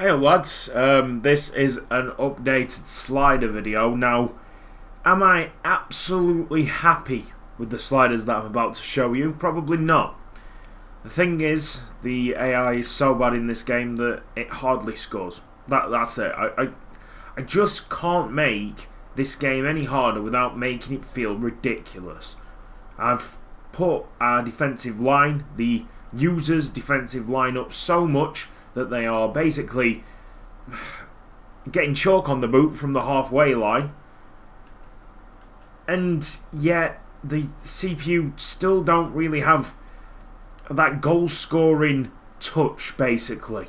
Hey lads, this is an updated slider video. Now, am I absolutely happy with the sliders that I'm about to show you? Probably not. The thing is, the AI is so bad in this game that it hardly scores. That's it. I just can't make this game any harder without making it feel ridiculous. I've put our defensive line, the user's defensive line, up so much that they are basically getting chalk on the boot from the halfway line, and yet the CPU still don't really have that goal scoring touch. Basically,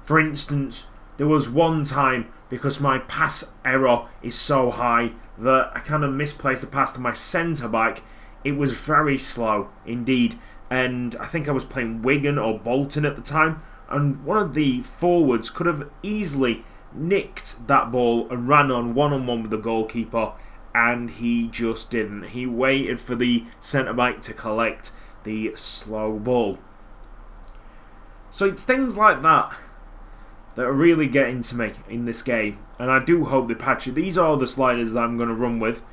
for instance, there was one time, because my pass error is so high that I kind of misplaced a pass to my centre back. It was very slow indeed, and I think I was playing Wigan or Bolton at the time, and one of the forwards could have easily nicked that ball and ran on one-on-one with the goalkeeper, and he just didn't. He waited for the centre-back to collect the slow ball. So it's things like that that are really getting to me in this game, and I do hope they patch it. These are the sliders that I'm going to run with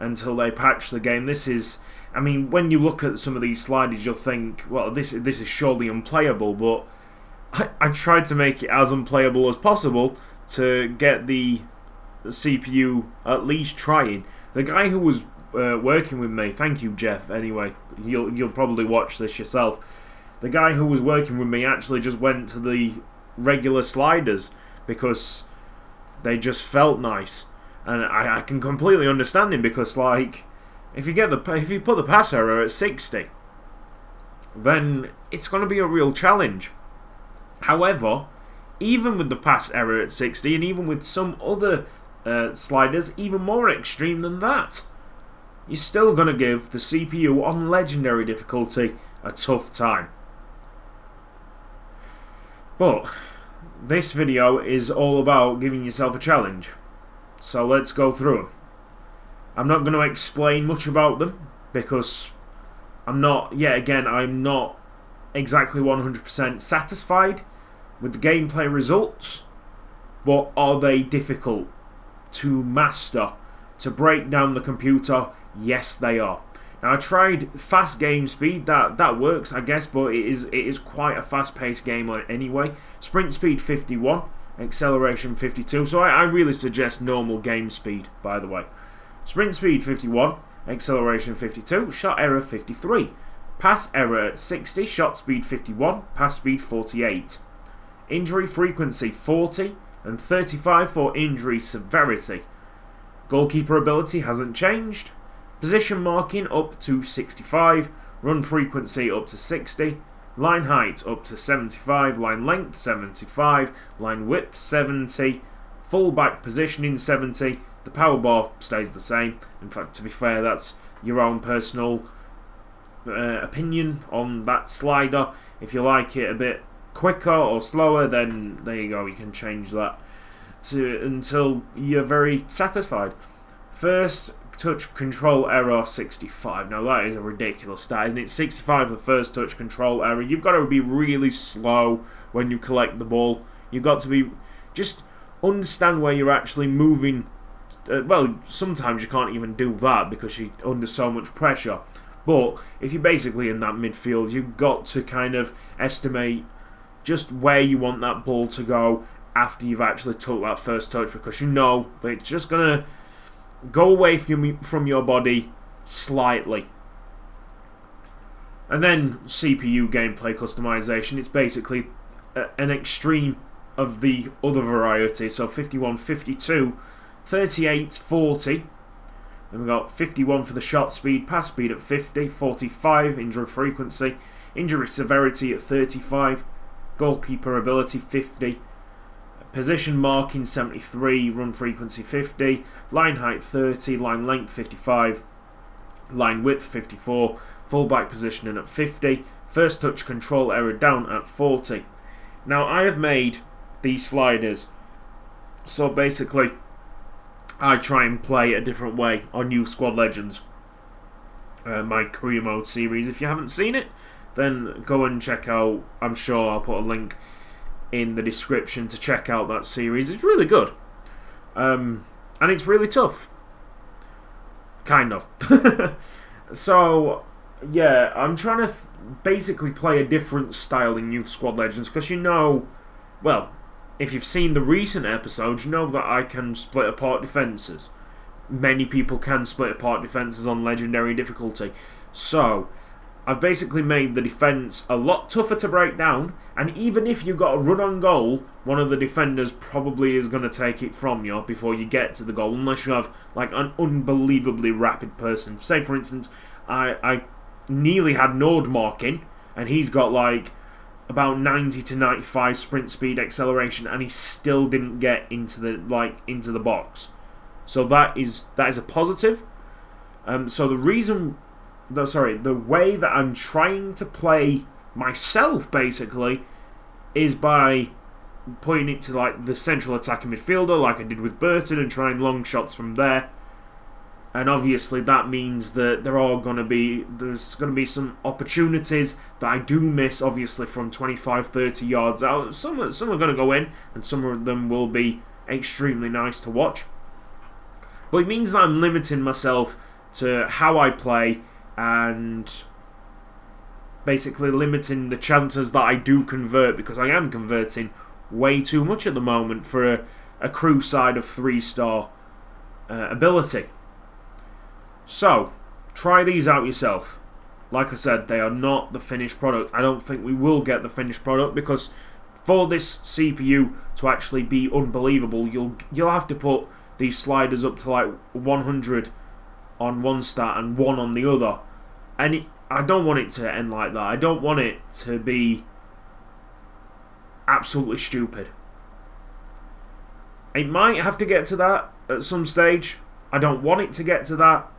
until they patch the game. This is, I mean, when you look at some of these sliders, you'll think, well, this is surely unplayable, but I tried to make it as unplayable as possible to get the CPU at least trying. The guy who was working with me, thank you Jeff, anyway, you'll probably watch this yourself. The guy who was working with me actually just went to the regular sliders because they just felt nice. And I can completely understand him, because like, if you put the pass error at 60, then it's going to be a real challenge. However, even with the pass error at 60, and even with some other sliders even more extreme than that, you're still going to give the CPU on legendary difficulty a tough time. But this video is all about giving yourself a challenge, so let's go through them. I'm not going to explain much about them because I'm not exactly 100% satisfied with the gameplay results, but are they difficult to master, to break down the computer? Yes, they are. Now, I tried fast game speed, that works I guess, but it is quite a fast paced game anyway. Sprint speed 51, acceleration 52, so I really suggest normal game speed, by the way. Sprint speed 51, acceleration 52, shot error 53, pass error at 60, shot speed 51, pass speed 48. Injury frequency 40 and 35 for injury severity. Goalkeeper ability hasn't changed. Position marking up to 65. Run frequency up to 60. Line height up to 75. Line length 75. Line width 70. Full back positioning 70. The power bar stays the same. In fact, to be fair, that's your own personal opinion on that slider. If you like it a bit quicker or slower, then there you go, you can change that until you're very satisfied. First touch control error 65. Now that is a ridiculous stat, isn't it? 65 for the first touch control error. You've got to be really slow when you collect the ball. You've got to be, just understand where you're actually moving. Well, sometimes you can't even do that because you're under so much pressure, but if you're basically in that midfield, you've got to kind of estimate just where you want that ball to go after you've actually took that first touch, because you know that it's just going to go away from your body slightly. And then CPU gameplay customization, it's basically an extreme of the other variety. So 51, 52, 38, 40. Then we've got 51 for the shot speed, pass speed at 50, 45, injury frequency, injury severity at 35, goalkeeper ability 50, position marking 73, run frequency 50, line height 30, line length 55, line width 54, full back positioning at 50, first touch control error down at 40. Now I have made these sliders so basically I try and play a different way on New Squad Legends, my career mode series. If you haven't seen it, then go and check out, I'm sure I'll put a link in the description to check out that series. It's really good. And it's really tough. Kind of. So, yeah, I'm trying to basically play a different style in Youth Squad Legends, because well, if you've seen the recent episodes, you know that I can split apart defences. Many people can split apart defences on Legendary difficulty. So, I've basically made the defence a lot tougher to break down, and even if you've got a run on goal, one of the defenders probably is going to take it from you before you get to the goal, unless you have like an unbelievably rapid person. Say, for instance, I nearly had Nord marking, and he's got like about 90 to 95 sprint speed acceleration, and he still didn't get into the box. So that is a positive. So the way that I'm trying to play myself basically is by putting it to like the central attacking midfielder, like I did with Burton, and trying long shots from there. And obviously that means that there's going to be some opportunities that I do miss, obviously, from 25, 30 yards out. Some are going to go in, and some of them will be extremely nice to watch. But it means that I'm limiting myself to how I play, and basically limiting the chances that I do convert, because I am converting way too much at the moment for a Crewe side of 3-star ability. So, try these out yourself. Like I said, they are not the finished product. I don't think we will get the finished product, because for this CPU to actually be unbelievable, you'll have to put these sliders up to like 100 on one stat and 1 on the other. And I don't want it to end like that. I don't want it to be absolutely stupid. It might have to get to that at some stage. I don't want it to get to that.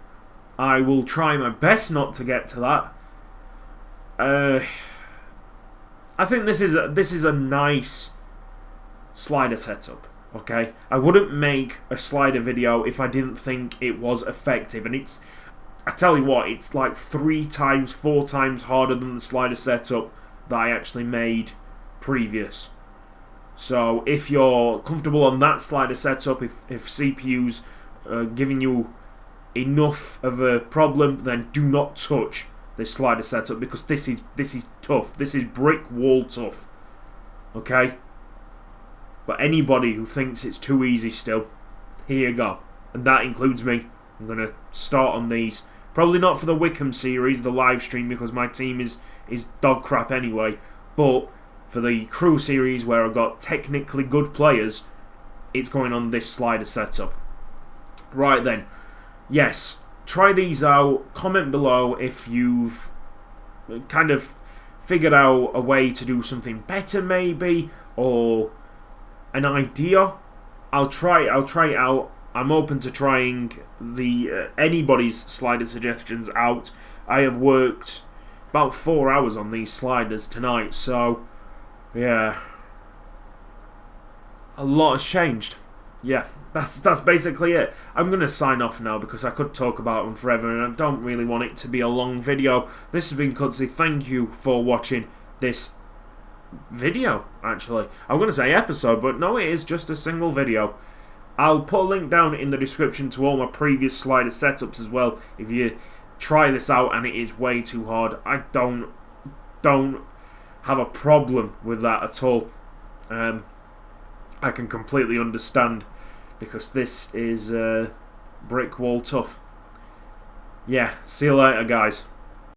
I will try my best not to get to that. I think this is a nice slider setup. Okay, I wouldn't make a slider video if I didn't think it was effective, and I tell you what, it's like 3 times, 4 times harder than the slider setup that I actually made previous. So if you're comfortable on that slider setup, if CPU's giving you enough of a problem, then do not touch this slider setup, because this is tough. This is brick wall tough. Okay? But anybody who thinks it's too easy still, here you go. And that includes me. I'm going to start on these. Probably not for the Wickham series, the live stream, because my team is dog crap anyway. But for the Crewe series, where I've got technically good players, it's going on this slider setup. Right then. Yes, try these out. Comment below if you've kind of figured out a way to do something better, maybe, or an idea. I'll try it out. I'm open to trying anybody's slider suggestions out. I have worked about 4 hours on these sliders tonight, so yeah, a lot has changed. Yeah, that's basically it. I'm going to sign off now, because I could talk about them forever, and I don't really want it to be a long video. This has been Cutzy. Thank you for watching this video, actually. I'm going to say episode, but no, it is just a single video. I'll put a link down in the description to all my previous slider setups as well, if you try this out and it is way too hard. I don't have a problem with that at all. I can completely understand, because this is brick wall tough. Yeah, see you later, guys.